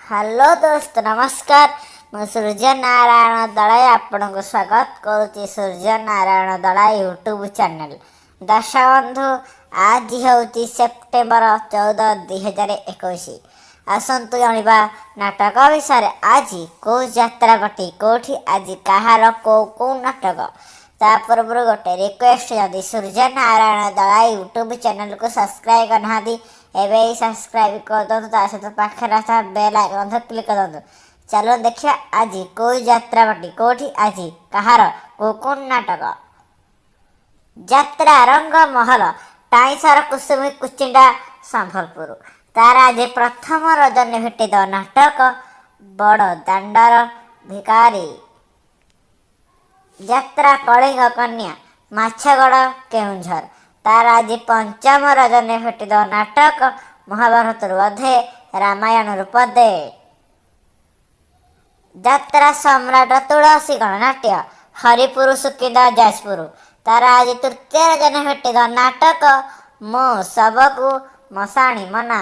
Hello दोस्त नमस्कार। ମୁଁ ସୂର୍ଯ୍ୟ ନାରାୟଣ ଦଳାଇ ଆପଣଙ୍କୁ ସ୍ୱାଗତ କରୁଛି ସୂର୍ଯ୍ୟ ନାରାୟଣ ଦଳାଇ ୟୁଟ୍ୟୁବ୍ ଚ୍ୟାନେଲ୍। ଦର୍ଶକ ବନ୍ଧୁ, ଆଜି ହେଉଛି ସେପ୍ଟେମ୍ବର 14, 2021। ଆସନ୍ତୁ ଜାଣିବା ନାଟକ ବିଷୟରେ। ଆଜି କେଉଁ ଯାତ୍ରାପାର୍ଟି କେଉଁଠି, ଆଜି କାହାର କେଉଁ ନାଟକ। ତା ପୂର୍ବରୁ ଗୋଟେ ରିକ୍ୱେଷ୍ଟ, ଯଦି ସୂର୍ଯ୍ୟ ନାରାୟଣ ଦଳାଇ ୟୁଟ୍ୟୁବ୍ ଚ୍ୟାନେଲ୍କୁ ସବସ୍କ୍ରାଇବ୍ କରିନାହାନ୍ତି ଏବେ ହିଁ ସବସ୍କ୍ରାଇବ୍ କରିଦିଅନ୍ତୁ। ତା ସହିତ ପାଖରେ ଆସିଥିବା ବେଲ୍ ଆଇକନ୍ କ୍ଲିକ୍ କରିଦିଅନ୍ତୁ। ଚାଲୁ ଦେଖିବା ଆଜି କେଉଁ ଯାତ୍ରାପାର୍ଟି କେଉଁଠି, ଆଜି କାହାର କେଉଁ ନାଟକ। ଯାତ୍ରା ରଙ୍ଗମହଲ ଟାଇଁସର କୁସୁମୀ କୁଚିଣ୍ଡା ସମ୍ବଲପୁର। ତାର ଆଜି ପ୍ରଥମ ରଜନୀ ଭେଟିଦ ନାଟକ ବଡ଼ ଦାଣ୍ଡର ଭିକାରୀ। ଯାତ୍ରା କଳିଙ୍ଗ କନ୍ୟା ମାଛଗଡ଼ କେଉଁଝର। ତାର ଆଜି ପଞ୍ଚମ ରଜନୀ ଭେଟିଦ ନାଟକ ମହାଭାରତରୁ ଅଧେ ରାମାୟଣରୁ ପଦେ। ଯାତ୍ରା ସମ୍ରାଟ ତୁଳସୀ ଗଣନାଟ୍ୟ ହରିପୁର ସୁକିନ୍ଦା ଯାଜପୁର। ତାର ଆଜି ତୃତୀୟ ରଜନୀ ଭେଟିଦ ନାଟକ ମୋ ଶବକୁ ମଶାଣି ମନା।